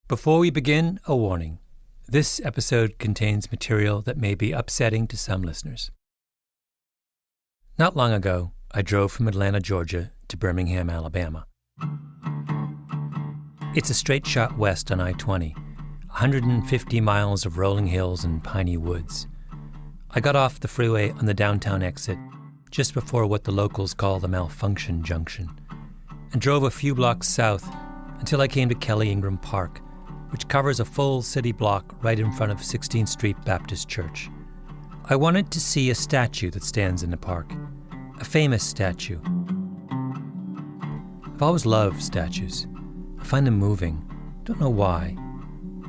Before we begin, a warning. This episode contains material that may be upsetting to some listeners. Not long ago, I drove from Atlanta, Georgia to Birmingham, Alabama. It's a straight shot west on I-20, 150 miles of rolling hills and piney woods. I got off the freeway on the downtown exit just before what the locals call the malfunction junction, and drove a few blocks south until I came to Kelly Ingram Park, which covers a full city block right in front of 16th Street Baptist Church. I wanted to see a statue that stands in the park, a famous statue. I've always loved statues. I find them moving. Don't know why.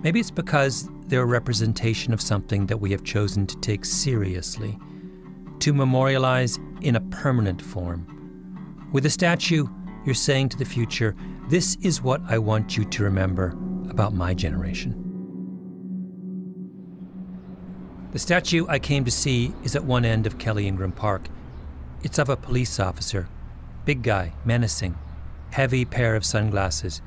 Maybe it's because they're a representation of something that we have chosen to take seriously, to memorialize in a permanent form. With a statue, you're saying to the future, this is what I want you to remember about my generation. The statue I came to see is at one end of Kelly Ingram Park. It's of a police officer, big guy, menacing, heavy pair of sunglasses.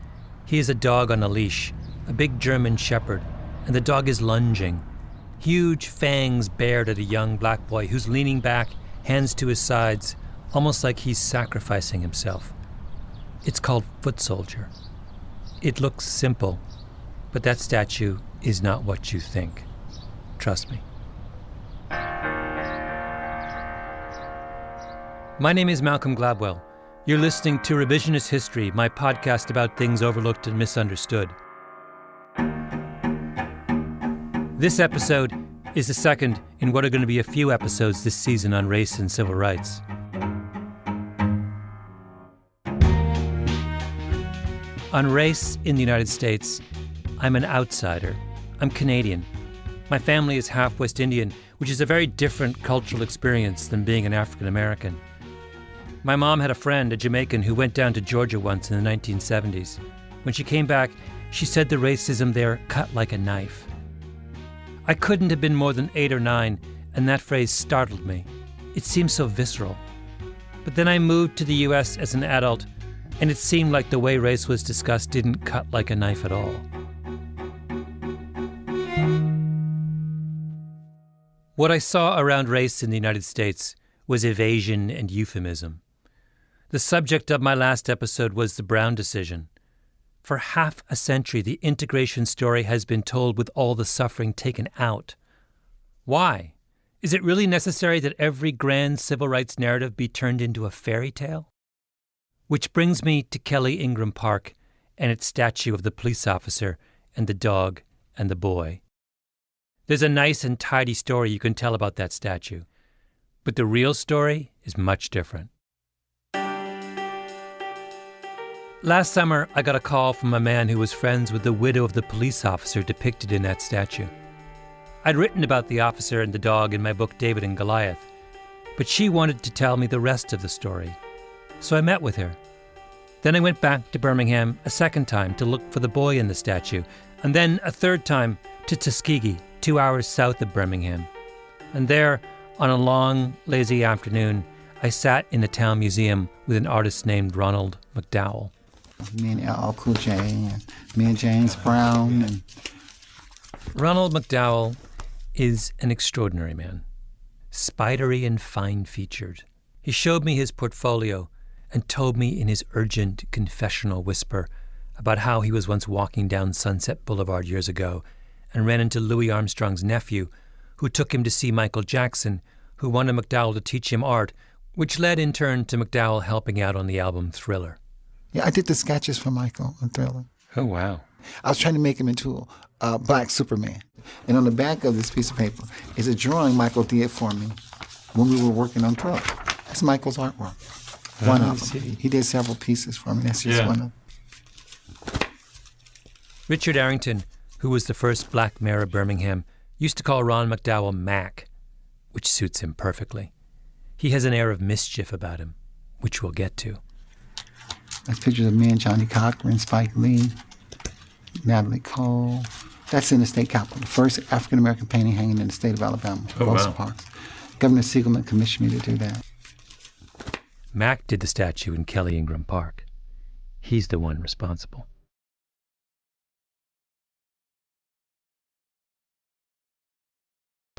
He has a dog on a leash, a big German shepherd, and the dog is lunging, huge fangs bared at a young black boy who's leaning back, hands to his sides, almost like he's sacrificing himself. It's called Foot Soldier. It looks simple, but that statue is not what you think. Trust me. My name is Malcolm Gladwell. You're listening to Revisionist History, my podcast about things overlooked and misunderstood. This episode is the second in what are going to be a few episodes this season on race and civil rights. On race in the United States, I'm an outsider. I'm Canadian. My family is half West Indian, which is a very different cultural experience than being an African American. My mom had a friend, a Jamaican, who went down to Georgia once in the 1970s. When she came back, she said the racism there cut like a knife. I couldn't have been more than 8 or 9, and that phrase startled me. It seemed so visceral. But then I moved to the U.S. as an adult, and it seemed like the way race was discussed didn't cut like a knife at all. What I saw around race in the United States was evasion and euphemism. The subject of my last episode was the Brown decision. For half a century, the integration story has been told with all the suffering taken out. Why? Is it really necessary that every grand civil rights narrative be turned into a fairy tale? Which brings me to Kelly Ingram Park and its statue of the police officer and the dog and the boy. There's a nice and tidy story you can tell about that statue. But the real story is much different. Last summer, I got a call from a man who was friends with the widow of the police officer depicted in that statue. I'd written about the officer and the dog in my book David and Goliath, but she wanted to tell me the rest of the story. So I met with her. Then I went back to Birmingham a second time to look for the boy in the statue, and then a third time to Tuskegee, 2 hours south of Birmingham. And there, on a long, lazy afternoon, I sat in a town museum with an artist named Ronald McDowell. Me and LL Cool J, and me and James Brown. And Ronald McDowell is an extraordinary man, spidery and fine-featured. He showed me his portfolio and told me in his urgent confessional whisper about how he was once walking down Sunset Boulevard years ago and ran into Louis Armstrong's nephew, who took him to see Michael Jackson, who wanted McDowell to teach him art, which led in turn to McDowell helping out on the album Thriller. yeah, I did the sketches for Michael on Thriller. Oh, wow. I was trying to make him into a black Superman. And on the back of this piece of paper is a drawing Michael did for me when we were working on Thriller. That's Michael's artwork. One of them. He did several pieces for me. That's just one of them. Richard Arrington, who was the first black mayor of Birmingham, used to call Ron McDowell Mac, which suits him perfectly. He has an air of mischief about him, which we'll get to. That's pictures of me and Johnny Cochran, Spike Lee, Natalie Cole. That's in the state capitol, the first African-American painting hanging in the state of Alabama, Rosa Parks. Governor Siegelman commissioned me to do that. Mac did the statue in Kelly Ingram Park. He's the one responsible.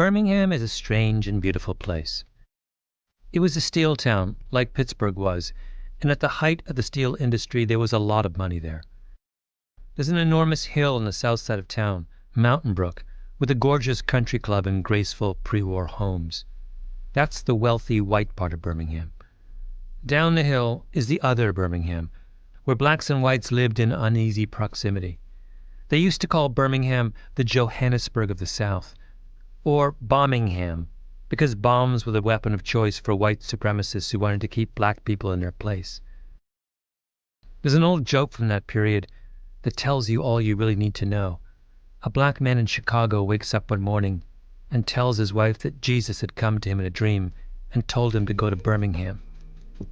Birmingham is a strange and beautiful place. It was a steel town, like Pittsburgh was, and at the height of the steel industry there was a lot of money there. There's an enormous hill on the south side of town, Mountain Brook, with a gorgeous country club and graceful pre-war homes. That's the wealthy white part of Birmingham. Down the hill is the other Birmingham, where blacks and whites lived in uneasy proximity. They used to call Birmingham the Johannesburg of the South, or Bombingham, because bombs were the weapon of choice for white supremacists who wanted to keep black people in their place. There's an old joke from that period that tells you all you really need to know. A black man in Chicago wakes up one morning and tells his wife that Jesus had come to him in a dream and told him to go to Birmingham.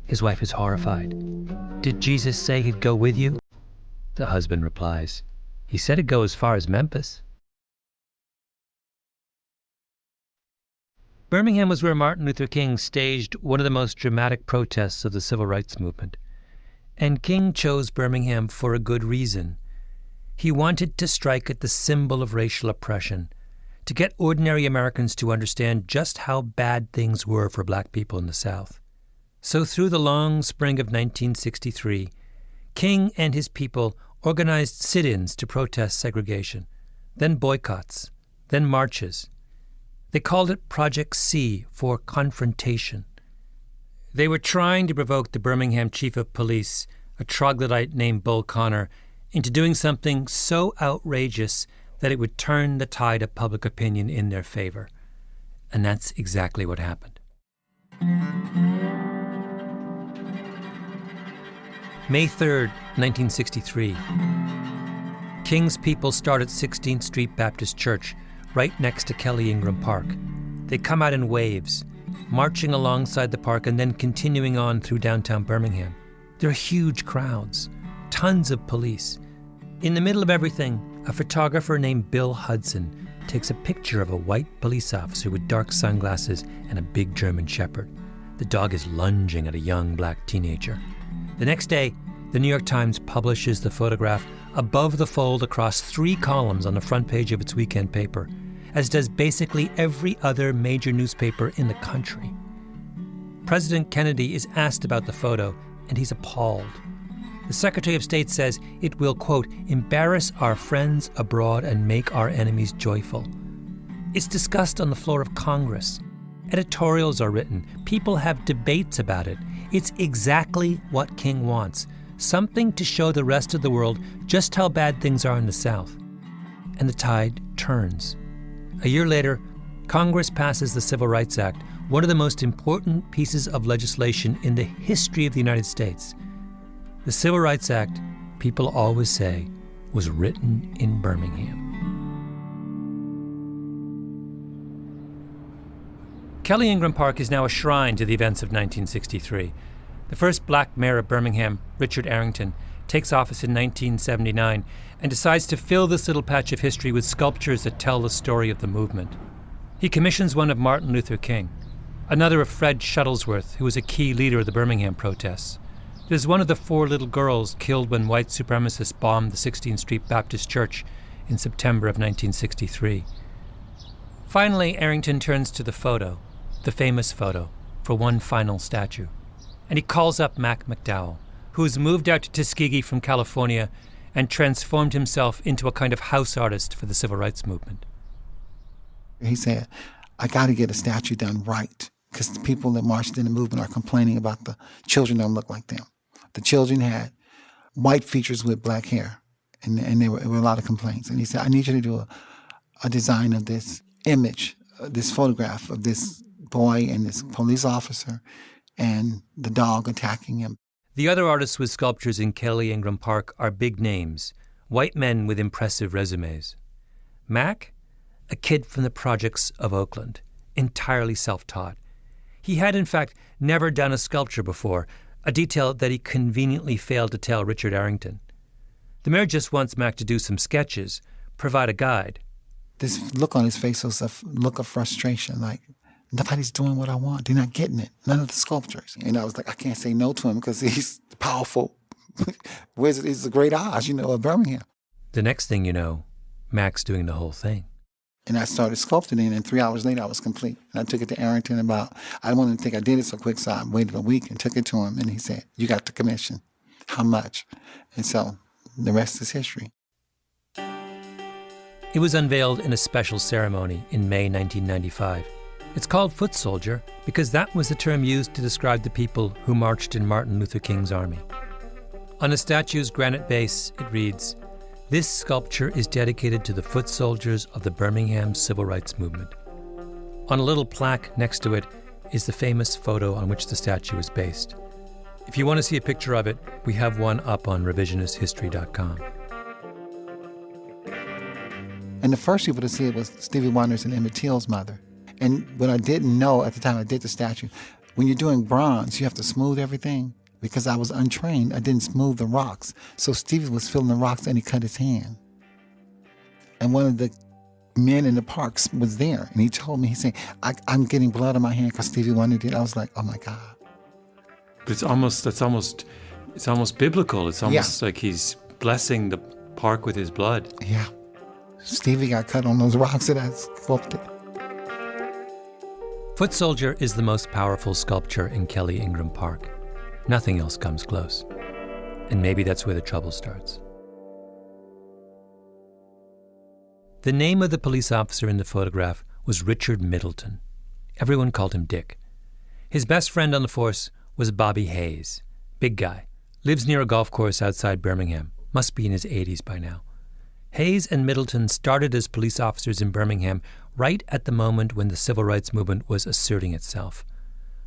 His wife is horrified. "Did Jesus say he'd go with you?" The husband replies, "He said he'd go as far as Memphis." Birmingham was where Martin Luther King staged one of the most dramatic protests of the civil rights movement. And King chose Birmingham for a good reason. He wanted to strike at the symbol of racial oppression, to get ordinary Americans to understand just how bad things were for black people in the South. So through the long spring of 1963, King and his people organized sit-ins to protest segregation, then boycotts, then marches. They called it Project C for confrontation. They were trying to provoke the Birmingham chief of police, a troglodyte named Bull Connor, into doing something so outrageous that it would turn the tide of public opinion in their favor. And that's exactly what happened. May 3rd, 1963. King's people start at 16th Street Baptist Church, right next to Kelly Ingram Park. They come out in waves, marching alongside the park and then continuing on through downtown Birmingham. There are huge crowds, tons of police. In the middle of everything, a photographer named Bill Hudson takes a picture of a white police officer with dark sunglasses and a big German shepherd. The dog is lunging at a young black teenager. The next day, the New York Times publishes the photograph above the fold across 3 columns on the front page of its weekend paper, as does basically every other major newspaper in the country. President Kennedy is asked about the photo, and he's appalled. The Secretary of State says it will, quote, embarrass our friends abroad and make our enemies joyful. It's discussed on the floor of Congress. Editorials are written. People have debates about it. It's exactly what King wants. Something to show the rest of the world just how bad things are in the South. And the tide turns. A year later, Congress passes the Civil Rights Act, one of the most important pieces of legislation in the history of the United States. The Civil Rights Act, people always say, was written in Birmingham. Kelly Ingram Park is now a shrine to the events of 1963. The first black mayor of Birmingham, Richard Arrington, takes office in 1979 and decides to fill this little patch of history with sculptures that tell the story of the movement. He commissions one of Martin Luther King, another of Fred Shuttlesworth, who was a key leader of the Birmingham protests. There's one of the 4 little girls killed when white supremacists bombed the 16th Street Baptist Church in September of 1963. Finally, Arrington turns to the photo, the famous photo, for one final statue. And he calls up Mac McDowell, who's moved out to Tuskegee from California and transformed himself into a kind of house artist for the civil rights movement. He said, I got to get a statue done right, because the people that marched in the movement are complaining about the children don't look like them. The children had white features with black hair, and there were a lot of complaints. And he said, I need you to do a design of this image, this photograph of this boy and this police officer and the dog attacking him. The other artists with sculptures in Kelly Ingram Park are big names, white men with impressive resumes. Mac, a kid from the projects of Oakland, entirely self-taught. He had, in fact, never done a sculpture before, a detail that he conveniently failed to tell Richard Arrington. The mayor just wants Mac to do some sketches, provide a guide. This look on his face was a look of frustration, like, nobody's doing what I want. They're not getting it. None of the sculptors. And I was like, I can't say no to him because he's the powerful wizard. He's the great Oz, of Birmingham. The next thing you know, Mac's doing the whole thing. And I started sculpting it, and 3 hours later, I was complete. And I took it to Arrington I didn't want to think I did it so quick, so I waited a week and took it to him, and he said, "You got the commission. How much?" And so the rest is history. It was unveiled in a special ceremony in May 1995. It's called Foot Soldier because that was the term used to describe the people who marched in Martin Luther King's army. On the statue's granite base, it reads, "This sculpture is dedicated to the foot soldiers of the Birmingham Civil Rights Movement." On a little plaque next to it is the famous photo on which the statue is based. If you want to see a picture of it, we have one up on revisionisthistory.com. And the first people to see it was Stevie Wonder's and Emmett Till's mother. And what I didn't know at the time I did the statue, when you're doing bronze, you have to smooth everything. Because I was untrained, I didn't smooth the rocks. So Stevie was feeling the rocks and he cut his hand. And one of the men in the parks was there, and he told me, he said, I'm getting blood on my hand because Stevie Wonder did. I was like, oh my God. But it's almost biblical. It's almost like he's blessing the park with his blood. Yeah. Stevie got cut on those rocks that I sculpted. Foot Soldier is the most powerful sculpture in Kelly Ingram Park. Nothing else comes close. And maybe that's where the trouble starts. The name of the police officer in the photograph was Richard Middleton. Everyone called him Dick. His best friend on the force was Bobby Hayes. Big guy. Lives near a golf course outside Birmingham. Must be in his 80s by now. Hayes and Middleton started as police officers in Birmingham right at the moment when the civil rights movement was asserting itself.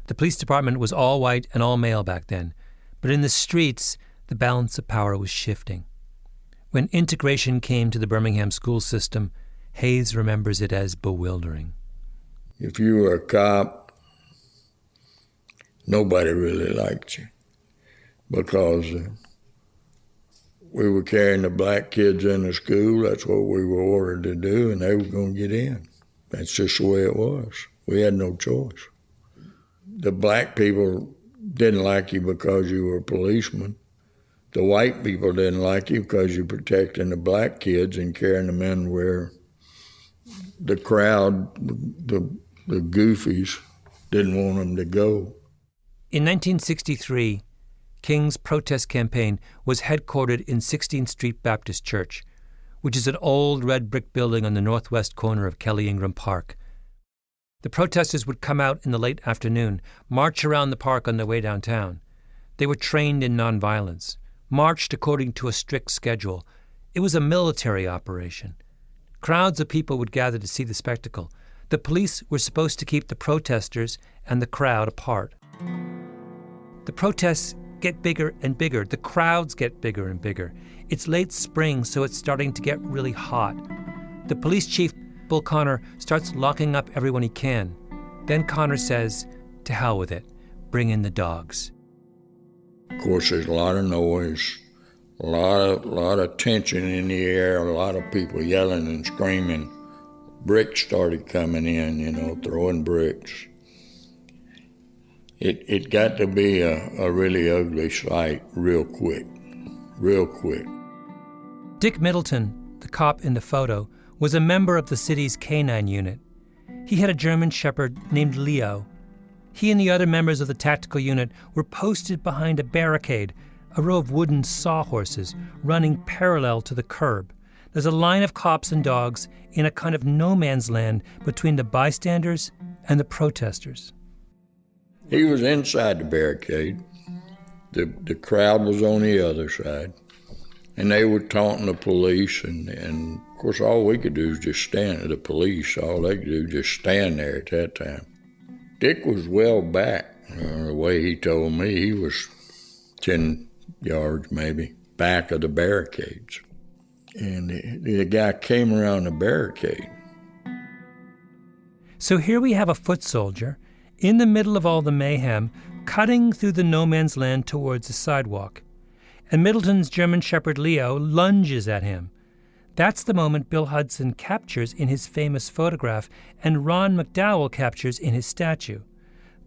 The police department was all white and all male back then, but in the streets, the balance of power was shifting. When integration came to the Birmingham school system, Hayes remembers it as bewildering. If you were a cop, nobody really liked you because we were carrying the black kids into school. That's what we were ordered to do, and they were going to get in. That's just the way it was. We had no choice. The black people didn't like you because you were a policeman. The white people didn't like you because you were protecting the black kids and carrying them in where the crowd, the goofies, didn't want them to go. In 1963, King's protest campaign was headquartered in 16th Street Baptist Church, which is an old red brick building on the northwest corner of Kelly Ingram Park. The protesters would come out in the late afternoon, march around the park on their way downtown. They were trained in nonviolence, marched according to a strict schedule. It was a military operation. Crowds of people would gather to see the spectacle. The police were supposed to keep the protesters and the crowd apart. The protests get bigger and bigger. The crowds get bigger and bigger. It's late spring, so it's starting to get really hot. The police chief, Bull Connor, starts locking up everyone he can. Then Connor says, to hell with it. Bring in the dogs. Of course, there's a lot of noise, a lot of tension in the air, a lot of people yelling and screaming. Bricks started coming in, throwing bricks. It got to be a really ugly sight real quick. Dick Middleton, the cop in the photo, was a member of the city's K-9 unit. He had a German shepherd named Leo. He and the other members of the tactical unit were posted behind a barricade, a row of wooden sawhorses running parallel to the curb. There's a line of cops and dogs in a kind of no man's land between the bystanders and the protesters. He was inside the barricade. The crowd was on the other side. And they were taunting the police, and of course all we could do is just stand, the police, all they could do was just stand there at that time. Dick was well back. The way he told me, he was 10 yards maybe back of the barricades. And the guy came around the barricade. So here we have a foot soldier in the middle of all the mayhem, cutting through the no man's land towards the sidewalk. And Middleton's German shepherd Leo lunges at him. That's the moment Bill Hudson captures in his famous photograph and Ron McDowell captures in his statue.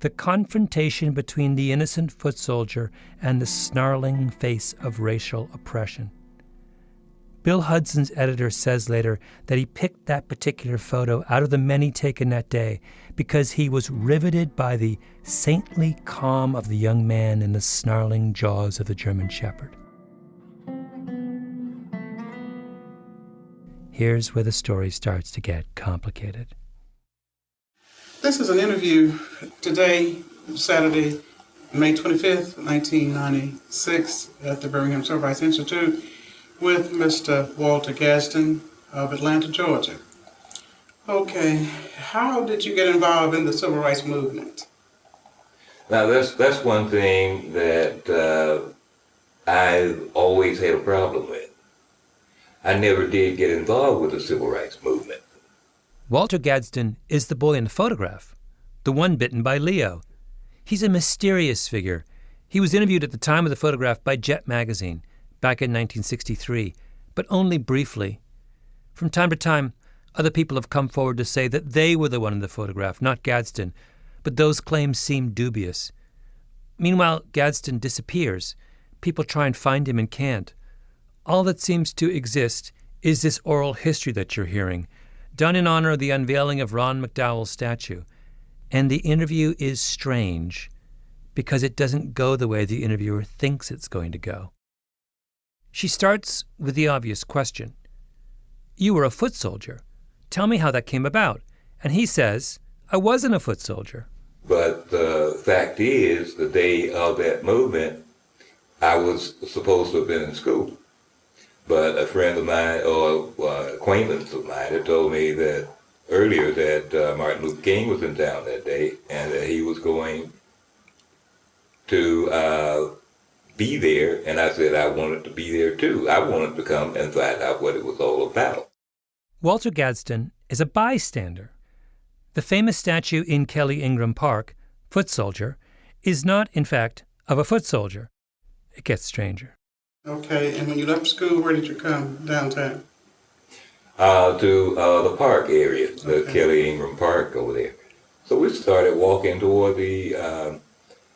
The confrontation between the innocent foot soldier and the snarling face of racial oppression. Bill Hudson's editor says later that he picked that particular photo out of the many taken that day because he was riveted by the saintly calm of the young man in the snarling jaws of the German shepherd. Here's where the story starts to get complicated. This is an interview today, Saturday, May 25th, 1996, at the Birmingham Civil Rights Institute with Mr. Walter Gadsden of Atlanta, Georgia. Okay, how did you get involved in the civil rights movement? Now, that's one thing that I always had a problem with. I never did get involved with the civil rights movement. Walter Gadsden is the boy in the photograph, the one bitten by Leo. He's a mysterious figure. He was interviewed at the time of the photograph by Jet magazine back in 1963, but only briefly. From time to time, other people have come forward to say that they were the one in the photograph, not Gadsden, but those claims seem dubious. Meanwhile, Gadsden disappears. People try and find him and can't. All that seems to exist is this oral history that you're hearing, done in honor of the unveiling of Ron McDowell's statue. And the interview is strange because it doesn't go the way the interviewer thinks it's going to go. She starts with the obvious question. You were a foot soldier. Tell me how that came about. And he says, I wasn't a foot soldier. But the fact is, the day of that movement, I was supposed to have been in school. But a friend of mine, or acquaintance of mine, had told me that earlier that Martin Luther King was in town that day and that he was going to be there. And I said I wanted to be there too. I wanted to come and find out what it was all about. Walter Gadsden is a bystander. The famous statue in Kelly Ingram Park, Foot Soldier, is not, in fact, of a foot soldier. It gets stranger. Okay, and when you left school, where did you come downtown? To the park area, the Kelly Ingram Park over there. So we started walking toward the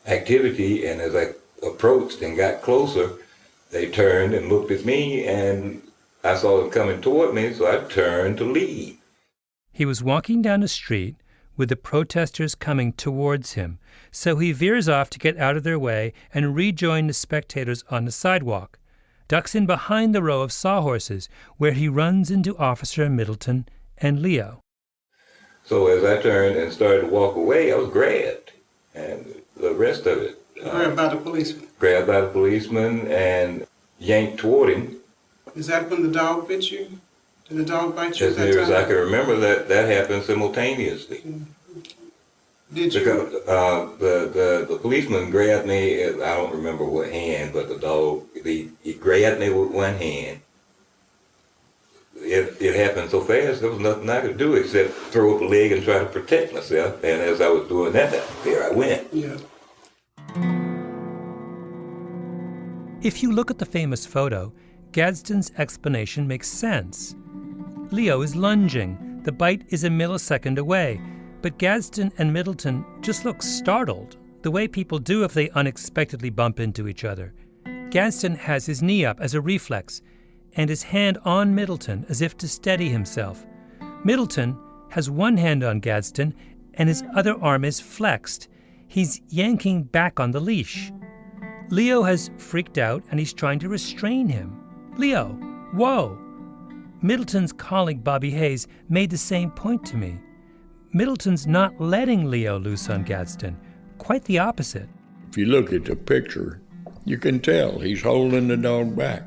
activity, and as I approached and got closer, they turned and looked at me, and I saw them coming toward me, so I turned to leave. He was walking down the street with the protesters coming towards him, so he veers off to get out of their way and rejoin the spectators on the sidewalk, ducks in behind the row of sawhorses, where he runs into Officer Middleton and Leo. So as I turned and started to walk away, I was grabbed, and the rest of it. Grabbed by the policeman? Grabbed by the policeman and yanked toward him. Is that when the dog bit you? Did the dog bite you As at that near time? as I can remember, that happened simultaneously. Did you? Because the policeman grabbed me, I don't remember what hand, but the dog, he grabbed me with one hand. It happened so fast, there was nothing I could do except throw up a leg and try to protect myself. And as I was doing that, there I went. Yeah. If you look at the famous photo, Gadsden's explanation makes sense. Leo is lunging. The bite is a millisecond away. But Gadsden and Middleton just look startled, the way people do if they unexpectedly bump into each other. Gadsden has his knee up as a reflex, and his hand on Middleton as if to steady himself. Middleton has one hand on Gadsden, and his other arm is flexed. He's yanking back on the leash. Leo has freaked out, and he's trying to restrain him. Leo, whoa! Middleton's colleague Bobby Hayes made the same point to me. Middleton's not letting Leo loose on Gadsden. Quite the opposite. If you look at the picture, you can tell he's holding the dog back.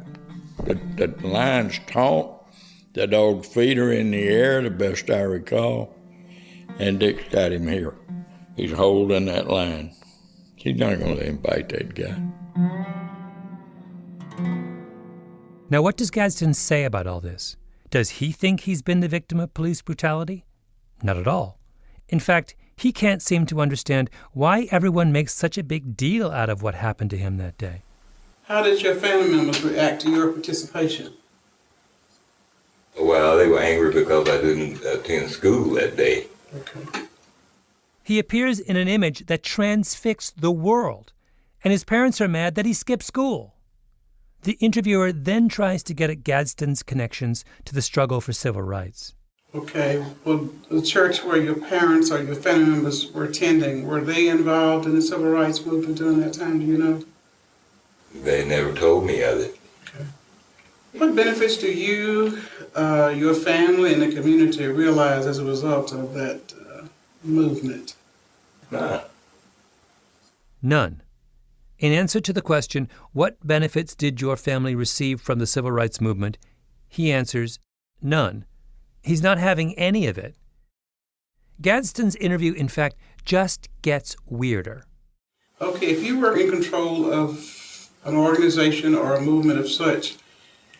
The line's taut, the dog's feet are in the air, the best I recall, and Dick's got him here. He's holding that line. He's not going to let him bite that guy. Now, what does Gadsden say about all this? Does he think he's been the victim of police brutality? Not at all. In fact, he can't seem to understand why everyone makes such a big deal out of what happened to him that day. How did your family members react to your participation? Well, they were angry because I didn't attend school that day. Okay. He appears in an image that transfixed the world, and his parents are mad that he skipped school. The interviewer then tries to get at Gadsden's connections to the struggle for civil rights. Okay, well, the church where your parents or your family members were attending, were they involved in the civil rights movement during that time, do you know? They never told me of it. Okay. What benefits do you, your family, and the community realize as a result of that movement? None. None. In answer to the question, what benefits did your family receive from the civil rights movement, he answers, none. He's not having any of it. Gadsden's interview, in fact, just gets weirder. Okay, if you were in control of an organization or a movement of such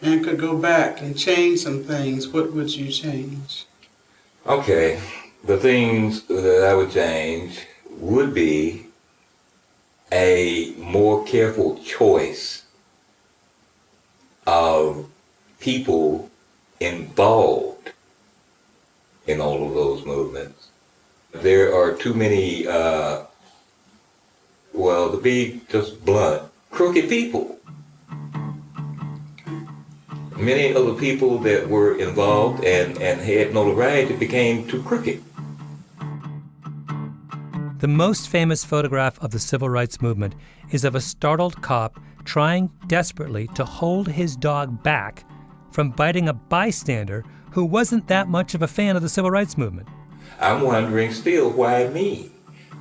and could go back and change some things, what would you change? Okay, the things that I would change would be a more careful choice of people involved in all of those movements. There are too many, to be just blunt, crooked people. Many of the people that were involved and had notoriety became too crooked. The most famous photograph of the civil rights movement is of a startled cop trying desperately to hold his dog back from biting a bystander who wasn't that much of a fan of the civil rights movement. I'm wondering still, why me?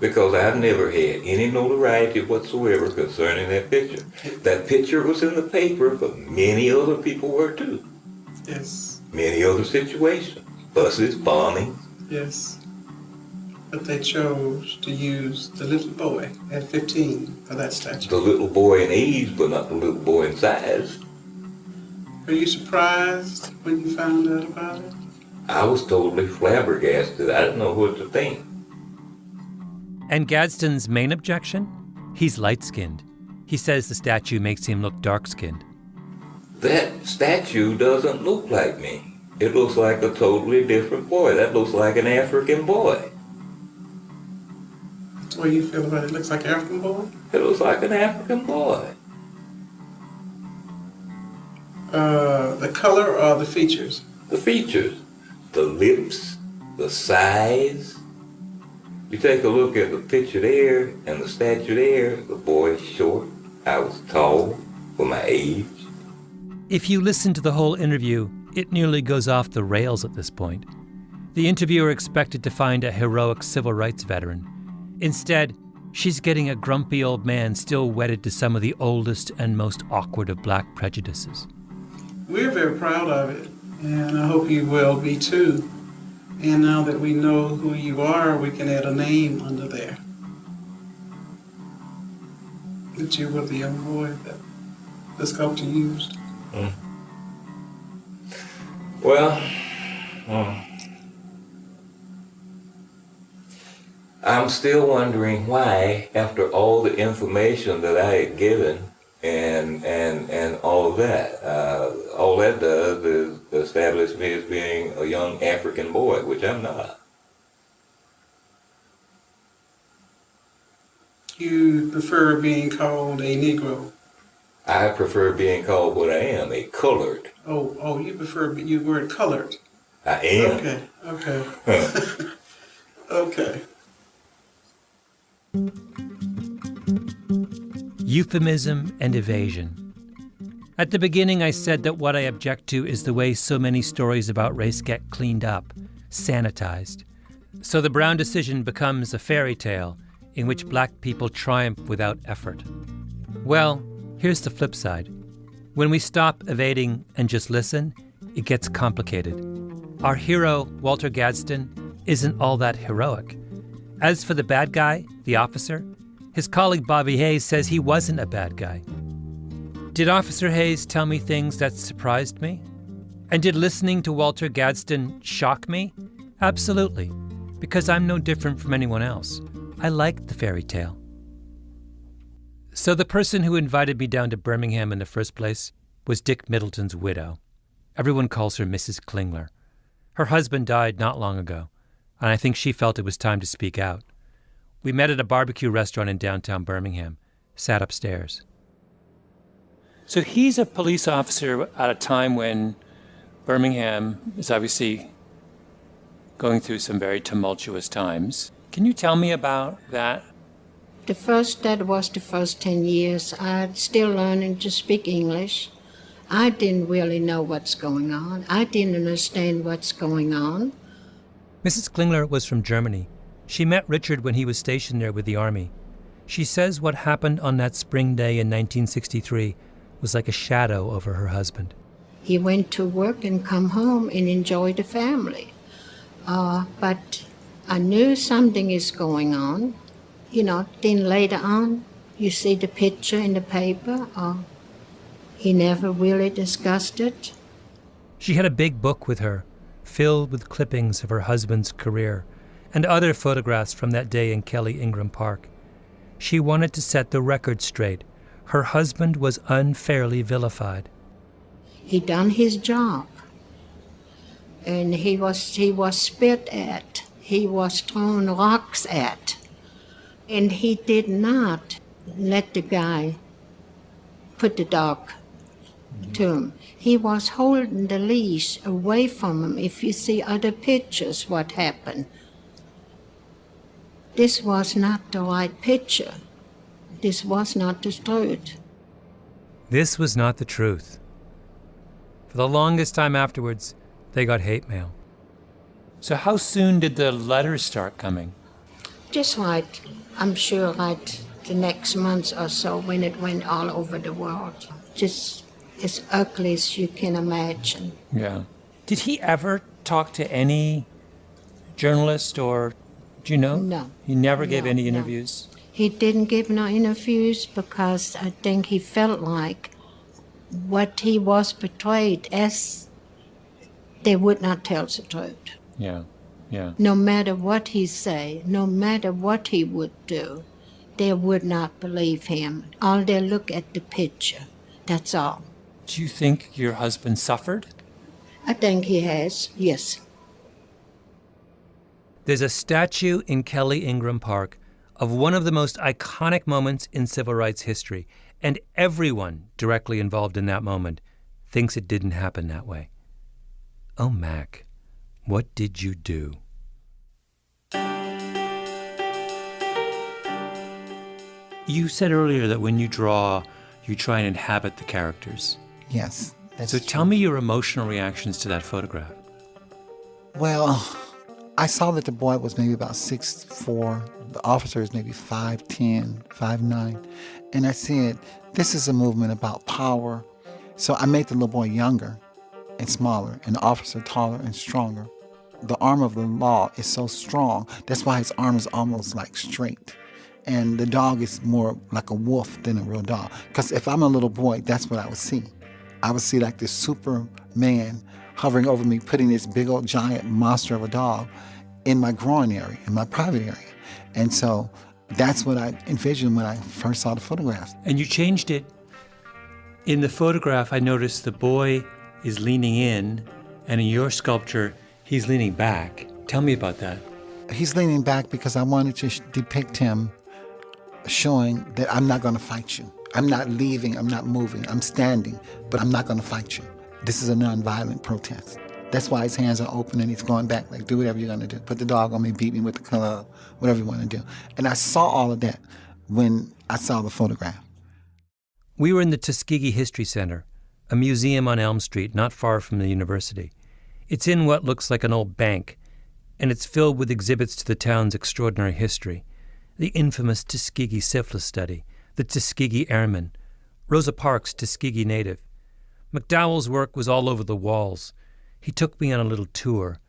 Because I've never had any notoriety whatsoever concerning that picture. That picture was in the paper, but many other people were too. Yes. Many other situations. Buses, bombings. Yes. But they chose to use the little boy at 15 for that statue. The little boy in age, but not the little boy in size. Were you surprised when you found out about it? I was totally flabbergasted. I didn't know what to think. And Gadsden's main objection? He's light-skinned. He says the statue makes him look dark-skinned. That statue doesn't look like me. It looks like a totally different boy. That looks like an African boy. That's the way you feel about it. It looks like an African boy? It looks like an African boy. The color or the features? The features, the lips, the size. You take a look at the picture there and the statue there. The boy's short. I was tall for my age. If you listen to the whole interview, it nearly goes off the rails at this point. The interviewer expected to find a heroic civil rights veteran. Instead, she's getting a grumpy old man still wedded to some of the oldest and most awkward of black prejudices. We're very proud of it, and I hope you will be too. And now that we know who you are, we can add a name under there. That you were the young boy that the sculptor used. Mm. Well, I'm still wondering why, after all the information that I had given and all of that, all that does is establish me as being a young African boy, which I'm not. You prefer being called a Negro? I prefer being called what I am, a colored. Oh, you prefer you word colored. I am. Okay. Okay. Euphemism and evasion. At the beginning, I said that what I object to is the way so many stories about race get cleaned up, sanitized. So the Brown decision becomes a fairy tale in which black people triumph without effort. Well, here's the flip side. When we stop evading and just listen, it gets complicated. Our hero, Walter Gadsden, isn't all that heroic. As for the bad guy, the officer, his colleague Bobby Hayes says he wasn't a bad guy. Did Officer Hayes tell me things that surprised me? And did listening to Walter Gadsden shock me? Absolutely, because I'm no different from anyone else. I liked the fairy tale. So the person who invited me down to Birmingham in the first place was Dick Middleton's widow. Everyone calls her Mrs. Klingler. Her husband died not long ago, and I think she felt it was time to speak out. We met at a barbecue restaurant in downtown Birmingham, sat upstairs. So he's a police officer at a time when Birmingham is obviously going through some very tumultuous times. Can you tell me about that? That was the first 10 years. I'm still learning to speak English. I didn't really know what's going on. I didn't understand what's going on. Mrs. Klingler was from Germany. She met Richard when he was stationed there with the Army. She says what happened on that spring day in 1963 was like a shadow over her husband. He went to work and come home and enjoy the family. But I knew something is going on. Then later on, you see the picture in the paper. He never really discussed it. She had a big book with her, filled with clippings of her husband's career and other photographs from that day in Kelly Ingram Park. She wanted to set the record straight. Her husband was unfairly vilified. He done his job, and he was spit at. He was thrown rocks at, and he did not let the guy put the dog to him. He was holding the leash away from him. If you see other pictures, what happened. This was not the right picture. This was not the truth. This was not the truth. For the longest time afterwards, they got hate mail. So how soon did the letters start coming? Just right, I'm sure right the next month or so when it went all over the world. Just as ugly as you can imagine. Yeah. Did he ever talk to any journalist or, do you know? No. He never gave any No. interviews? He didn't give no interviews because I think he felt like what he was portrayed as, they would not tell the truth. Yeah, yeah. No matter what he say, no matter what he would do, they would not believe him. All they look at the picture, that's all. Do you think your husband suffered? I think he has, yes. There's a statue in Kelly Ingram Park of one of the most iconic moments in civil rights history, and everyone directly involved in that moment thinks it didn't happen that way. Oh, Mac, what did you do? You said earlier that when you draw, you try and inhabit the characters. Yes. That's So true. tell me your emotional reactions to that photograph. Well, I saw that the boy was maybe about 6'4". The officer is maybe 5'10", 5'9". And I said, this is a movement about power. So I made the little boy younger and smaller, and the officer taller and stronger. The arm of the law is so strong. That's why his arm is almost like straight. And the dog is more like a wolf than a real dog. Because if I'm a little boy, that's what I would see. I would see like this Superman hovering over me, putting this big old giant monster of a dog in my groin area, in my private area. And so that's what I envisioned when I first saw the photographs. And you changed it. In the photograph, I noticed the boy is leaning in, and in your sculpture, he's leaning back. Tell me about that. He's leaning back because I wanted to depict him showing that I'm not going to fight you. I'm not leaving, I'm not moving, I'm standing, but I'm not going to fight you. This is a nonviolent protest. That's why his hands are open and he's going back, like, do whatever you're going to do. Put the dog on me, beat me with the club, whatever you want to do. And I saw all of that when I saw the photograph. We were in the Tuskegee History Center, a museum on Elm Street not far from the university. It's in what looks like an old bank, and it's filled with exhibits to the town's extraordinary history. The infamous Tuskegee syphilis study, the Tuskegee Airmen, Rosa Parks' Tuskegee native. McDowell's work was all over the walls. He took me on a little tour.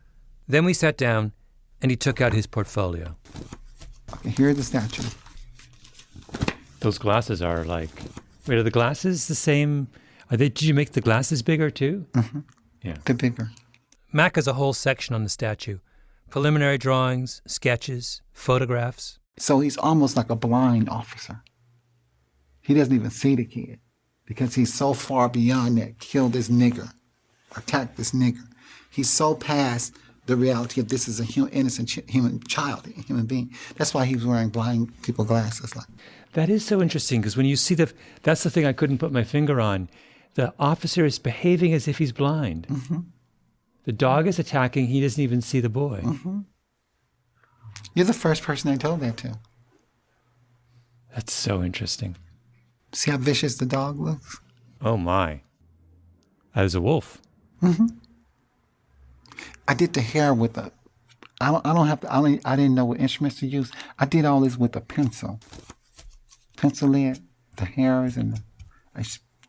Then we sat down, and he took out his portfolio. Okay, here are the statues. Those glasses are like... Wait, are the glasses the same? Did you make the glasses bigger too? Mm-hmm. Yeah. They're bigger. Mac has a whole section on the statue. Preliminary drawings, sketches, photographs. So he's almost like a blind officer. He doesn't even see the kid because he's so far beyond that. Kill this nigger. Attack this nigger. He's so past the reality of this is a innocent human child, a human being. That's why he was wearing blind people glasses. That is so interesting, because when you see that's the thing I couldn't put my finger on. The officer is behaving as if he's blind. Mm-hmm. The dog is attacking. He doesn't even see the boy. Mm-hmm. You're the first person I told that to. That's so interesting. See how vicious the dog looks? Oh, my. That was a wolf. Mm-hmm. I did the hair with I didn't know what instruments to use. I did all this with a pencil. Pencil lead, the hairs, and I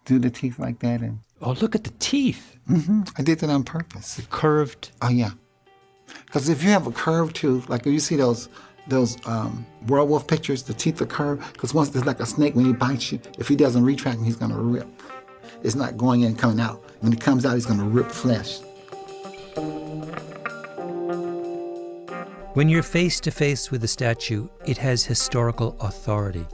do the teeth like that. And oh, look at the teeth. Mm-hmm. I did that on purpose. The curved. Oh, yeah. Because if you have a curved tooth, like if you see those werewolf pictures, the teeth are curved, because once there's like a snake, when he bites you, if he doesn't retract him, he's going to rip. It's not going in and coming out. When it comes out, he's going to rip flesh. When you're face to face with the statue, it has historical authority.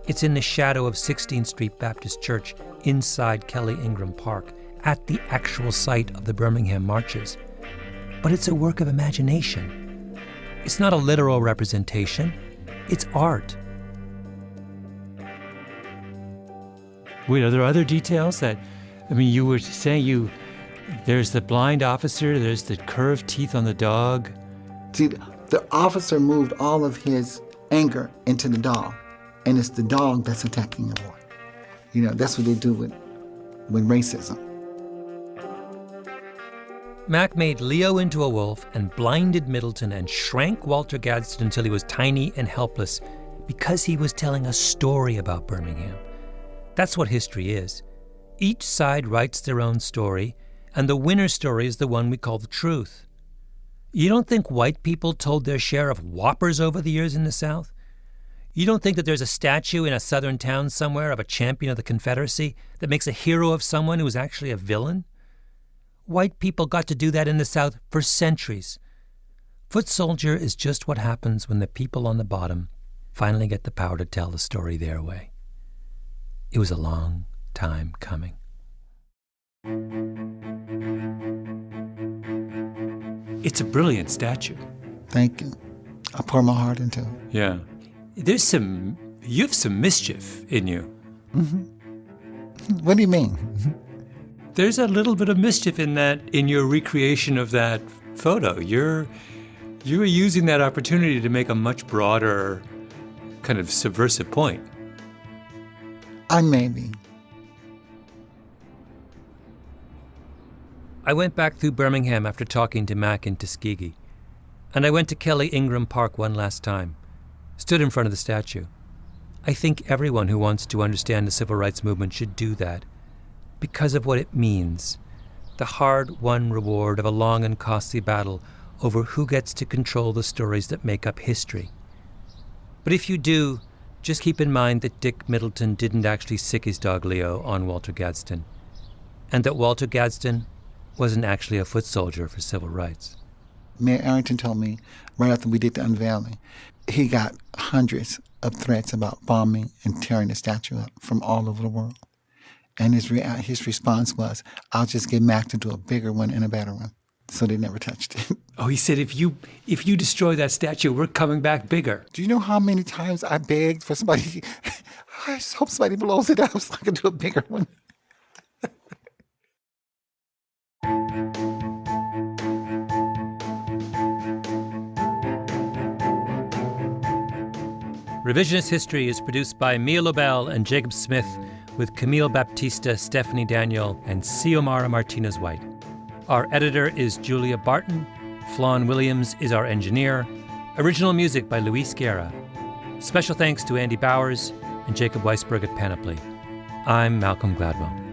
It's in the shadow of 16th Street Baptist Church inside Kelly Ingram Park, at the actual site of the Birmingham marches. But it's a work of imagination. It's not a literal representation. It's art. Wait, are there other details that, you were saying there's the blind officer, there's the curved teeth on the dog. See, the officer moved all of his anger into the dog, and it's the dog that's attacking the boy. That's what they do with racism. Mac made Leo into a wolf and blinded Middleton and shrank Walter Gadsden until he was tiny and helpless because he was telling a story about Birmingham. That's what history is. Each side writes their own story, and the winner story is the one we call the truth. You don't think white people told their share of whoppers over the years in the South? You don't think that there's a statue in a southern town somewhere of a champion of the Confederacy that makes a hero of someone who was actually a villain? White people got to do that in the South for centuries. Foot soldier is just what happens when the people on the bottom finally get the power to tell the story their way. It was a long time coming. It's a brilliant statue. Thank you. I pour my heart into it. Yeah. You have some mischief in you. Mm-hmm. What do you mean? There's a little bit of mischief in your recreation of that photo. You're using that opportunity to make a much broader kind of subversive point. I may be. I went back through Birmingham after talking to Mac in Tuskegee, and I went to Kelly Ingram Park one last time, stood in front of the statue. I think everyone who wants to understand the civil rights movement should do that, because of what it means, the hard-won reward of a long and costly battle over who gets to control the stories that make up history. But if you do, just keep in mind that Dick Middleton didn't actually sick his dog Leo on Walter Gadsden, and that Walter Gadsden wasn't actually a foot soldier for civil rights. Mayor Arrington told me right after we did the unveiling, he got hundreds of threats about bombing and tearing the statue up from all over the world. And his response was, I'll just get Mac to do a bigger one and a better one. So they never touched it. Oh, he said, if you destroy that statue, we're coming back bigger. Do you know how many times I begged for somebody? I just hope somebody blows it up so I can do a bigger one. Revisionist History is produced by Mia Lobel and Jacob Smith, with Camille Baptista, Stephanie Daniel, and Xiomara Martinez-White. Our editor is Julia Barton. Flawn Williams is our engineer. Original music by Luis Guerra. Special thanks to Andy Bowers and Jacob Weisberg at Panoply. I'm Malcolm Gladwell.